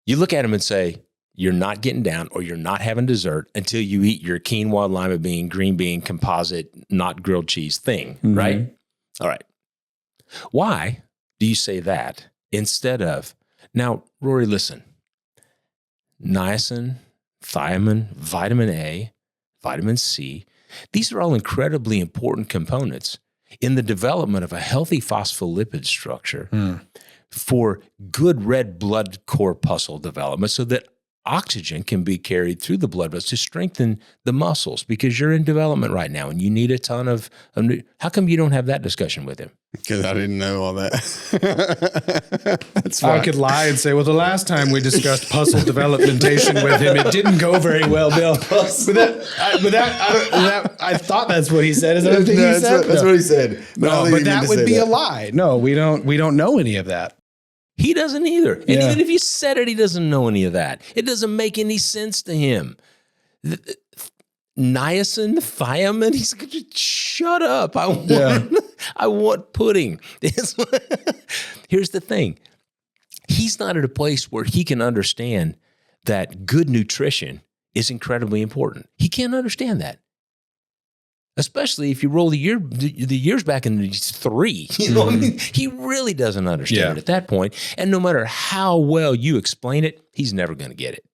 you look at him and say, you're not getting down or you're not having dessert until you eat your quinoa, lima bean, green bean, composite, not grilled cheese thing, right? All right. Why do you say that instead of, now, Rory, listen, niacin, thiamine, vitamin A, vitamin C, these are all incredibly important components in the development of a healthy phospholipid structure for good red blood corpuscle development so that oxygen can be carried through the blood vessels to strengthen the muscles because you're in development right now and you need a ton of new. How come you don't have that discussion with him? Because I didn't know all that. That's why. I could lie and say, well, the last time we discussed puzzle developmentation with him, it didn't go very well, Bill. I thought that's what he said. Is that everything No, he said? that's what he said. No, but that would be a lie. No, we don't know any of that. He doesn't either. And Yeah. even if you said it, he doesn't know any of that. It doesn't make any sense to him. niacin, thiamine. He's like, shut up. Yeah. I want pudding. Here's the thing. He's not at a place where he can understand that good nutrition is incredibly important. He can't understand that. Especially if you roll the years back into 3. You know what I mean? He really doesn't understand it at that point. And no matter how well you explain it, he's never going to get it.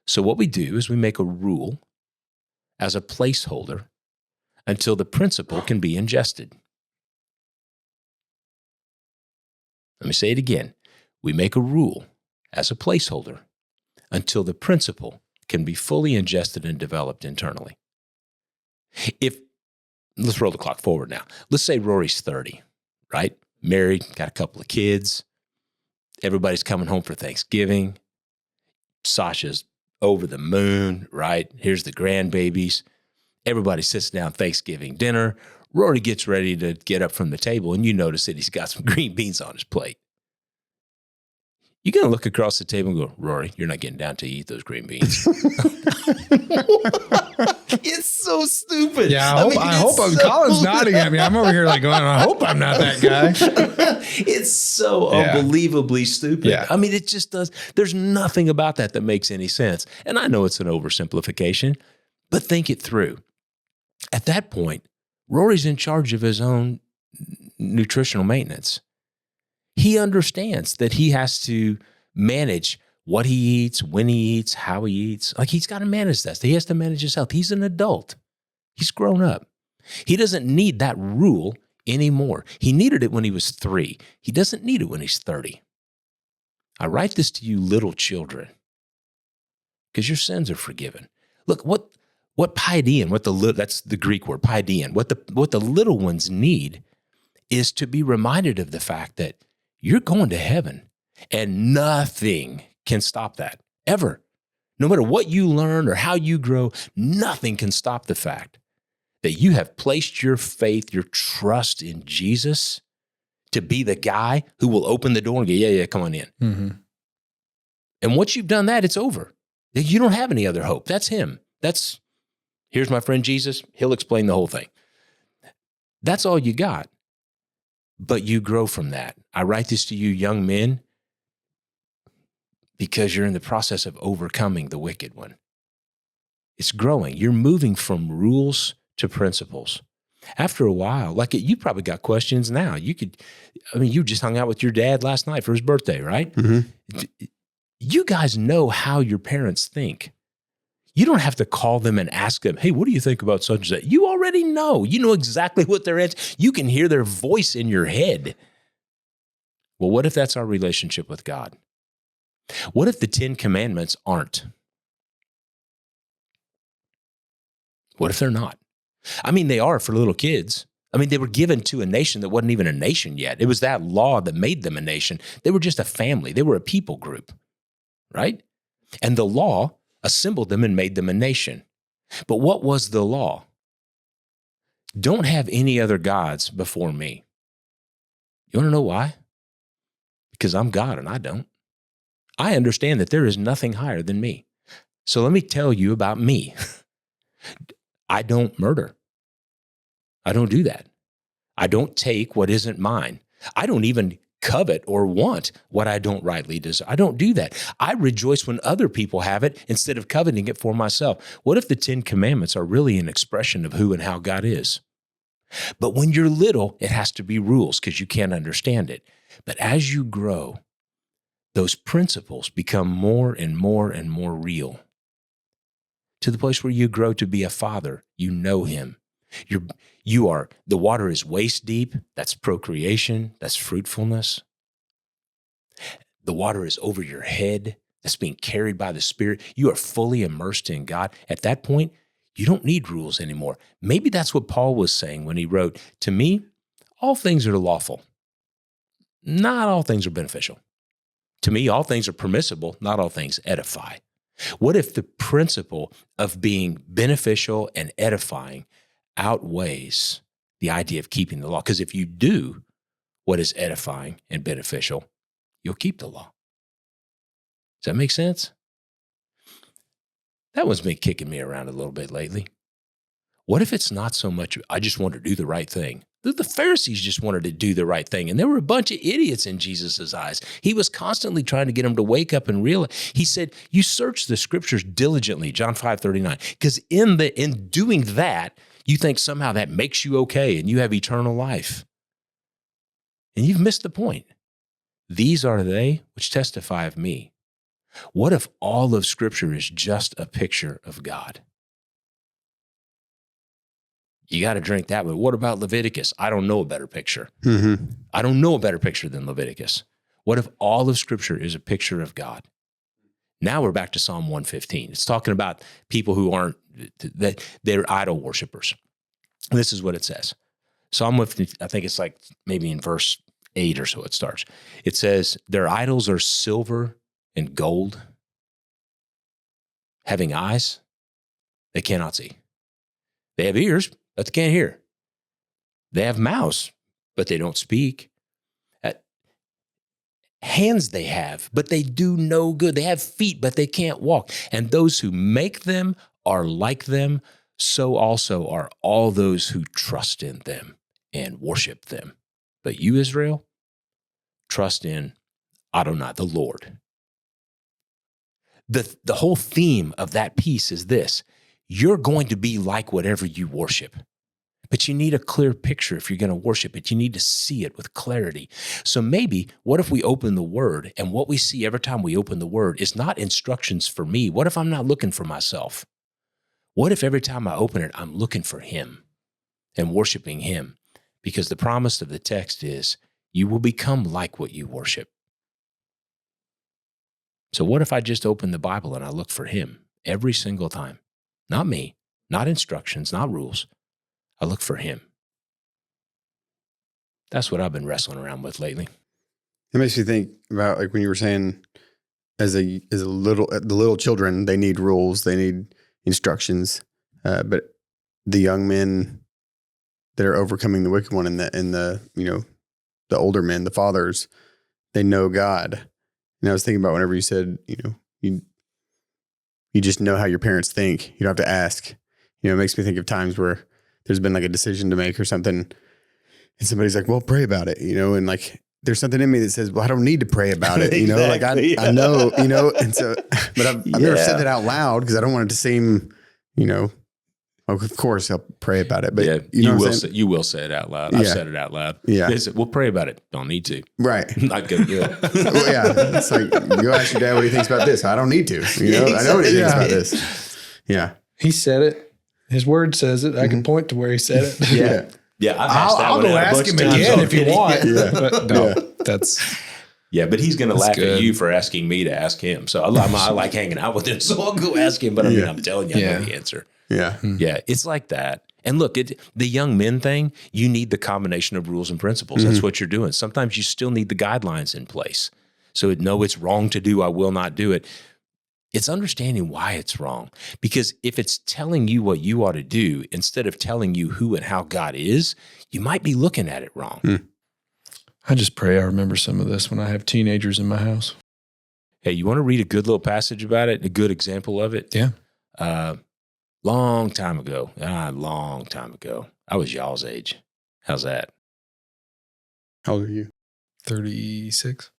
So what we do is we make a rule as a placeholder until the principle can be ingested. Let me say it again. We make a rule as a placeholder until the principle can be fully ingested and developed internally. Let's roll the clock forward now. Let's say Rory's 30, right? Married, got a couple of kids. Everybody's coming home for Thanksgiving. Sasha's over the moon, right? Here's the grandbabies. Everybody sits down Thanksgiving dinner. Rory gets ready to get up from the table, and you notice that he's got some green beans on his plate. You're going to look across the table and go, Rory, you're not getting down till you eat those green beans. It's so stupid. Yeah, I hope Colin's nodding at me. I'm over here like going, I hope I'm not that guy. It's so unbelievably stupid. Yeah. I mean, it just does. There's nothing about that makes any sense. And I know it's an oversimplification, but think it through. At that point, Rory's in charge of his own nutritional maintenance. He understands that he has to manage what he eats, when he eats, how he eats. Like, he's got to manage that. He has to manage his health. He's an adult. He's grown up. He doesn't need that rule anymore. He needed it when he was 3. He doesn't need it when he's 30. I write this to you little children because your sins are forgiven. Look, what paidein, that's the Greek word, paidein, what the little ones need is to be reminded of the fact that you're going to heaven and nothing can stop that, ever. No matter what you learn or how you grow, nothing can stop the fact that you have placed your faith, your trust in Jesus to be the guy who will open the door and go, yeah, come on in. Mm-hmm. And once you've done that, it's over. You don't have any other hope. That's him. Here's my friend Jesus. He'll explain the whole thing. That's all you got. But you grow from that. I write this to you young men because you're in the process of overcoming the wicked one. It's growing. You're moving from rules to principles. After a while, you probably got questions now. You just hung out with your dad last night for his birthday, right? Mm-hmm. You guys know how your parents think. You don't have to call them and ask them, hey, what do you think about such and such? You already know. You know exactly what they're at. You can hear their voice in your head. Well, what if that's our relationship with God? What if the 10 Commandments aren't? What if they're not? I mean, they are for little kids. I mean, they were given to a nation that wasn't even a nation yet. It was that law that made them a nation. They were just a family. They were a people group, right? And the law assembled them and made them a nation. But what was the law? Don't have any other gods before me. You want to know why? Because I'm God and I don't. I understand that there is nothing higher than me. So let me tell you about me. I don't murder. I don't do that. I don't take what isn't mine. I don't even covet or want what I don't rightly desire. I don't do that. I rejoice when other people have it instead of coveting it for myself. What if the 10 Commandments are really an expression of who and how God is? But when you're little, it has to be rules because you can't understand it. But as you grow, those principles become more and more and more real to the place where you grow to be a father. You know him. The water is waist deep. That's procreation. That's fruitfulness. The water is over your head. That's being carried by the Spirit. You are fully immersed in God. At that point, you don't need rules anymore. Maybe that's what Paul was saying when he wrote, to me, all things are lawful. Not all things are beneficial. To me, all things are permissible. Not all things edify. What if the principle of being beneficial and edifying outweighs the idea of keeping the law? Because if you do what is edifying and beneficial, you'll keep the law. Does that make sense? That one's been kicking me around a little bit lately. What if it's not so much, I just want to do the right thing? The Pharisees just wanted to do the right thing, and there were a bunch of idiots in Jesus' eyes. He was constantly trying to get them to wake up and realize. He said, you search the scriptures diligently, John 5:39, because in doing that, you think somehow that makes you okay and you have eternal life. And you've missed the point. These are they which testify of me. What if all of Scripture is just a picture of God? You got to drink that one. What about Leviticus? I don't know a better picture. Mm-hmm. I don't know a better picture than Leviticus. What if all of Scripture is a picture of God? Now we're back to Psalm 115. It's talking about people who aren't, that they're idol worshipers. This is what it says. Psalm 115, I think it's like maybe in verse 8 or so it starts. It says, their idols are silver and gold, having eyes they cannot see. They have ears, but they can't hear. They have mouths, but they don't speak. Hands they have, but they do no good. They have feet, but they can't walk. And those who make them are like them. So also are all those who trust in them and worship them. But you, Israel, trust in Adonai, the Lord. The whole theme of that piece is this. You're going to be like whatever you worship. But you need a clear picture if you're going to worship it. You need to see it with clarity. So maybe, what if we open the Word, and what we see every time we open the Word is not instructions for me? What if I'm not looking for myself? What if every time I open it, I'm looking for Him and worshiping Him? Because the promise of the text is, you will become like what you worship. So what if I just open the Bible and I look for Him every single time? Not me, not instructions, not rules. I look for Him. That's what I've been wrestling around with lately. It makes me think about, like, when you were saying, the little children, they need rules, they need instructions, but the young men that are overcoming the wicked one, and the the older men, the fathers, they know God. And I was thinking about whenever you said, you just know how your parents think. You don't have to ask. It makes me think of times where there's been like a decision to make or something, and somebody's like, well, pray about it, and like, there's something in me that says, well, I don't need to pray about it. Exactly, I know, and so, but I've never said that out loud because I don't want it to seem, of course I'll pray about it, but yeah, you will say it out loud. I've said it out loud. Yeah. We'll pray about it. Don't need to. Right. Not going to do it. Well, yeah. It's like, go ask your dad what he thinks about this. I don't need to, I know what he thinks about this. Yeah. He said it. His word says it. I can point to where he said it. Yeah. Yeah, I've asked that I'll one go out a ask bunch him of times again if you already. want. Yeah. But no, that's Yeah, but he's going to laugh good. at you for asking me to ask him. So I like hanging out with him, so I'll go ask him. But I mean, I'm telling you, I know the answer. Yeah. Yeah, it's like that. And look, the young men thing, you need the combination of rules and principles. That's what you're doing. Sometimes you still need the guidelines in place. So no, it's wrong to do. I will not do it. It's understanding why it's wrong. Because if it's telling you what you ought to do instead of telling you who and how God is, you might be looking at it wrong. I just pray I remember some of this when I have teenagers in my house. Hey, you want to read a good little passage about it, a good example of it? Yeah. Long time ago, I was y'all's age. How's that? How old are you? 36.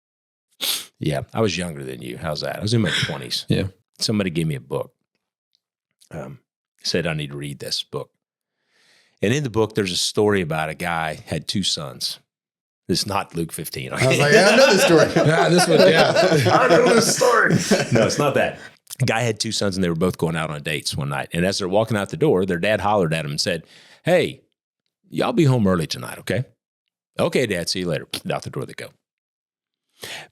Yeah, I was younger than you. How's that? I was in my 20s. Yeah. Somebody gave me a book. Said I need to read this book. And in the book, there's a story about a guy had 2 sons. It's not Luke 15. I was like, yeah, I know this story. This one, I know this story. No, it's not that. A guy had 2 sons, and they were both going out on dates one night. And as they're walking out the door, their dad hollered at him and said, hey, y'all be home early tonight, okay? Okay, Dad, see you later. Out the door they go.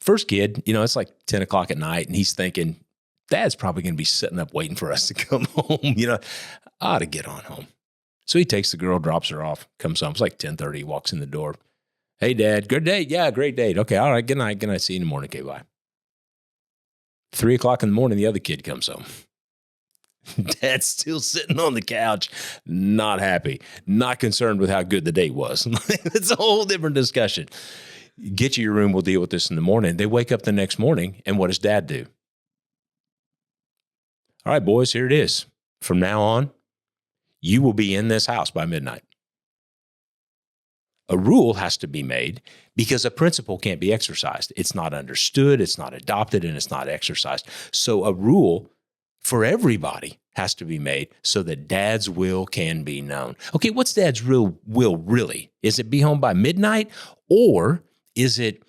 First kid, it's like 10 o'clock at night, and he's thinking, Dad's probably going to be sitting up waiting for us to come home. I ought to get on home. So he takes the girl, drops her off, comes home. It's like 10:30, walks in the door. Hey, Dad, good date? Yeah, great date. Okay, all right, good night. Good night. See you in the morning. Okay, bye. 3 o'clock in the morning, the other kid comes home. Dad's still sitting on the couch, not happy, not concerned with how good the date was. It's a whole different discussion. Get to your room, we'll deal with this in the morning. They wake up the next morning, and what does Dad do? all right, boys, here it is. From now on, you will be in this house by midnight. A rule has to be made because a principle can't be exercised. It's not understood, it's not adopted, and it's not exercised. So a rule for everybody has to be made so that dad's will can be known. Okay, what's dad's real will really? Is it be home by midnight, or is it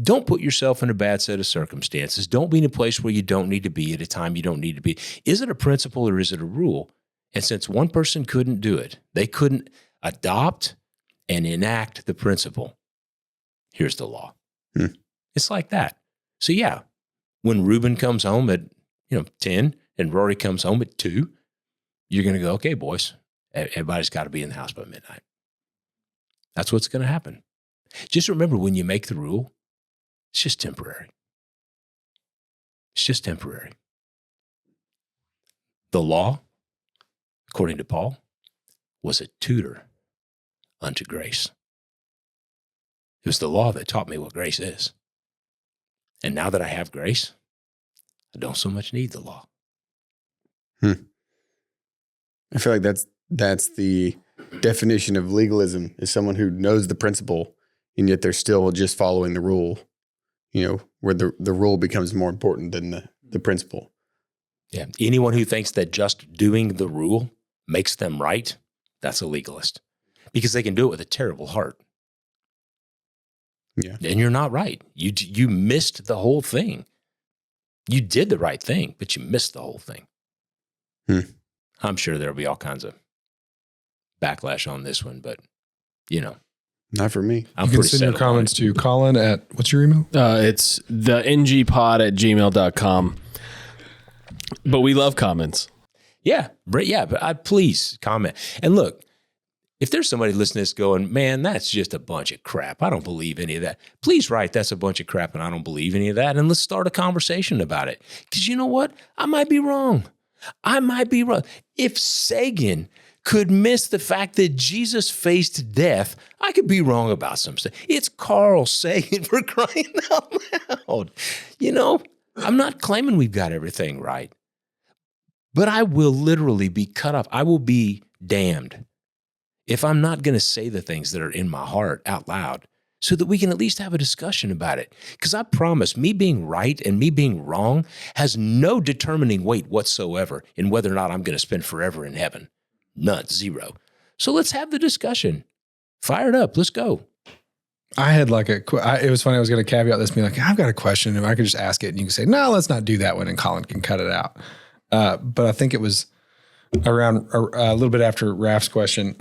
don't put yourself in a bad set of circumstances? Don't be in a place where you don't need to be at a time you don't need to be. Is it a principle or is it a rule? And since one person couldn't do it, they couldn't adopt and enact the principle, here's the law. It's like that. So yeah, when Reuben comes home at 10 and Rory comes home at 2, you're going to go, okay, boys, everybody's got to be in the house by midnight. That's what's going to happen. Just remember, when you make the rule, it's just temporary. It's just temporary. The law, according to Paul, was a tutor unto grace. It was the law that taught me what grace is. And now that I have grace, I don't so much need the law. I feel like that's the definition of legalism, is someone who knows the principle and yet they're still just following the rule, where the rule becomes more important than the principle. Yeah. Anyone who thinks that just doing the rule makes them right, that's a legalist, because they can do it with a terrible heart. Yeah. And you're not right. You missed the whole thing. You did the right thing, but you missed the whole thing. I'm sure there'll be all kinds of backlash on this one, but Not for me. I'm You can pretty send your settled on comments it. to Colin at, what's your email? It's the ngpod@gmail.com. But we love comments. Yeah, but please comment. And look, if there's somebody listening to this going, man, that's just a bunch of crap, I don't believe any of that, please write, that's a bunch of crap and I don't believe any of that, and let's start a conversation about it. Because you know what? I might be wrong. If Sagan could miss the fact that Jesus faced death, I could be wrong about some stuff. It's Carl Sagan, for crying out loud. I'm not claiming we've got everything right, but I will literally be cut off. I will be damned if I'm not going to say the things that are in my heart out loud, so that we can at least have a discussion about it. Because I promise, me being right and me being wrong has no determining weight whatsoever in whether or not I'm going to spend forever in heaven. None, zero. So let's have the discussion. Fire it up. Let's go. I had it was funny. I was going to caveat this, being like, I've got a question. If I could just ask it, and you can say, no, let's not do that one, and Colin can cut it out. But I think it was around a little bit after Raf's question.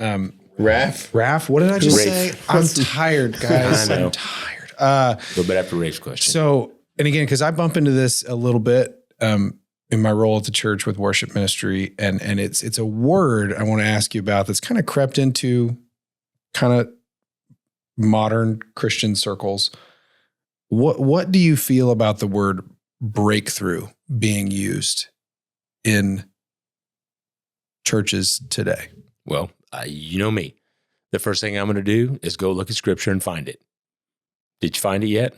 Raf, what did I just say? I'm tired, guys. I know. I'm tired. A little bit after Rafe's question. So, and again, because I bump into this a little bit in my role at the church with worship ministry, and it's a word I want to ask you about that's kind of crept into kind of modern Christian circles. What do you feel about the word breakthrough being used in churches today? Well, you know me. The first thing I'm going to do is go look at scripture and find it. Did you find it yet?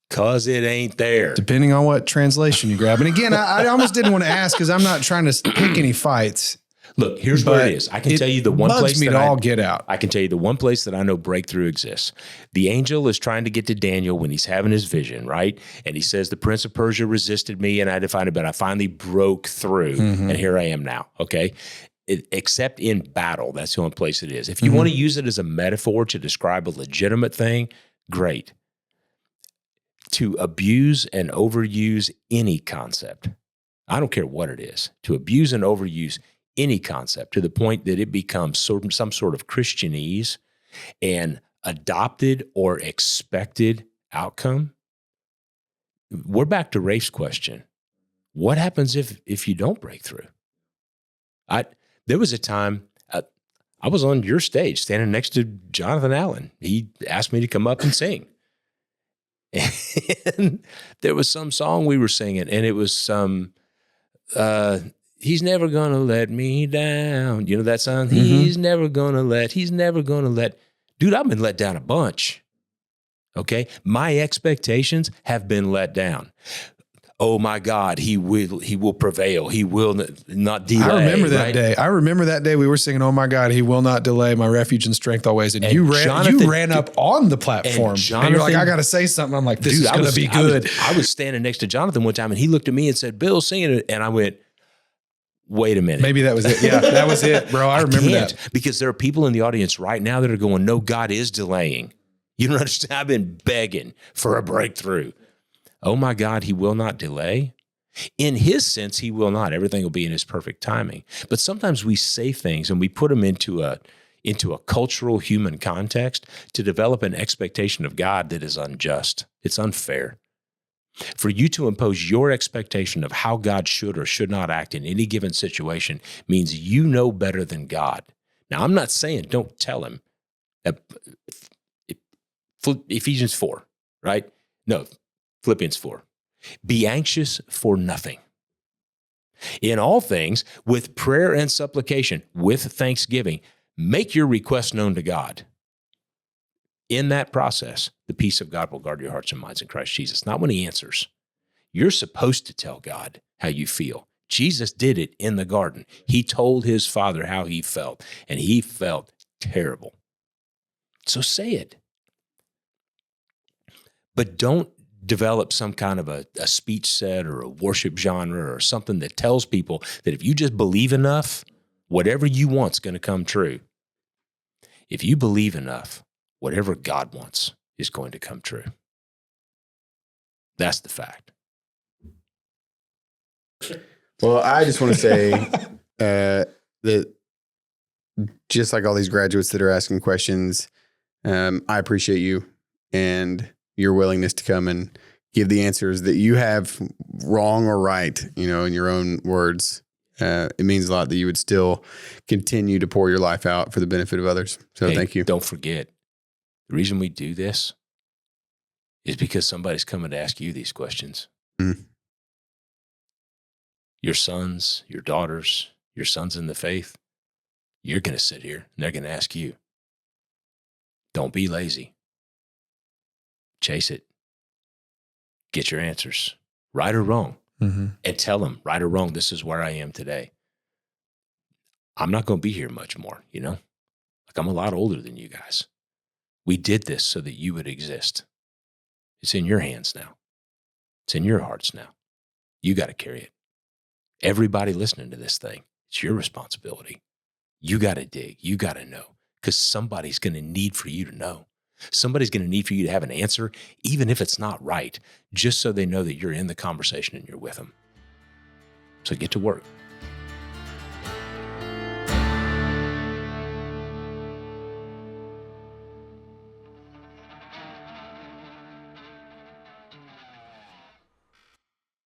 Because it ain't there. Depending on what translation you grab. And again, I almost didn't want to ask because I'm not trying to pick any fights. Look, here's where it is. I can tell you the one place that all get out. I can tell you the one place that I know breakthrough exists. The angel is trying to get to Daniel when he's having his vision, right? And he says, the prince of Persia resisted me and I had to find it, but I finally broke through. And here I am now, okay? Except in battle, that's the only place it is. If you want to use it as a metaphor to describe a legitimate thing, great. To abuse and overuse any concept, I don't care what it is, to abuse and overuse any concept to the point that it becomes some sort of Christianese and adopted or expected outcome. We're back to Rafe's question. What happens if you don't break through? There was a time I was on your stage standing next to Jonathan Allen. He asked me to come up and sing. And there was some song we were singing, and it was some, he's never gonna let me down. You know that song? He's never gonna let. Dude, I've been let down a bunch. Okay? My expectations have been let down. oh my God, he will prevail. He will not delay. I remember that right? day. I remember that day we were singing, oh my God, he will not delay, my refuge and strength always. And, And you Jonathan- ran up on the platform and, you're like, Jonathan- I got to say something. I'm like, this Dude, is going to be good. I was standing next to Jonathan one time and he looked at me and said, Bill, singing it. And I went, wait a minute. Maybe that was it. Yeah, that was it, bro. I remember can't, that. because there are people in the audience right now that are going, no, God is delaying. You don't understand. I've been begging for a breakthrough. Oh my God, he will not delay. In his sense, he will not. Everything will be in his perfect timing. But sometimes we say things and we put them into a cultural human context to develop an expectation of God that is unjust. It's unfair. For you to impose your expectation of how God should or should not act in any given situation means you know better than God. Now, I'm not saying don't tell him. Ephesians 4, right? No, Philippians 4. Be anxious for nothing. In all things, with prayer and supplication, with thanksgiving, make your requests known to God. In that process, the peace of God will guard your hearts and minds in Christ Jesus. Not when he answers. You're supposed to tell God how you feel. Jesus did it in the garden. He told his Father how he felt, and he felt terrible. So say it. But don't develop some kind of a speech set or a worship genre or something that tells people that if you just believe enough, whatever you want's going to come true. If you believe enough, whatever God wants is going to come true. That's the fact. Well, I just want to say that just like all these graduates that are asking questions, I appreciate you and your willingness to come and give the answers that you have, wrong or right, in your own words. It means a lot that you would still continue to pour your life out for the benefit of others. So Hey, thank you. Don't forget, the reason we do this is because somebody's coming to ask you these questions. Mm. Your sons, your daughters, your sons in the faith, you're going to sit here and they're going to ask you. Don't be lazy. Chase it. Get your answers, right or wrong, and tell them, right or wrong, this is where I am today. I'm not going to be here much more, Like, I'm a lot older than you guys. We did this so that you would exist. It's in your hands now. It's in your hearts now. You got to carry it. Everybody listening to this thing, it's your responsibility. You got to dig. You got to know, because somebody's going to need for you to know. Somebody's going to need for you to have an answer, even if it's not right, just so they know that you're in the conversation and you're with them. So get to work.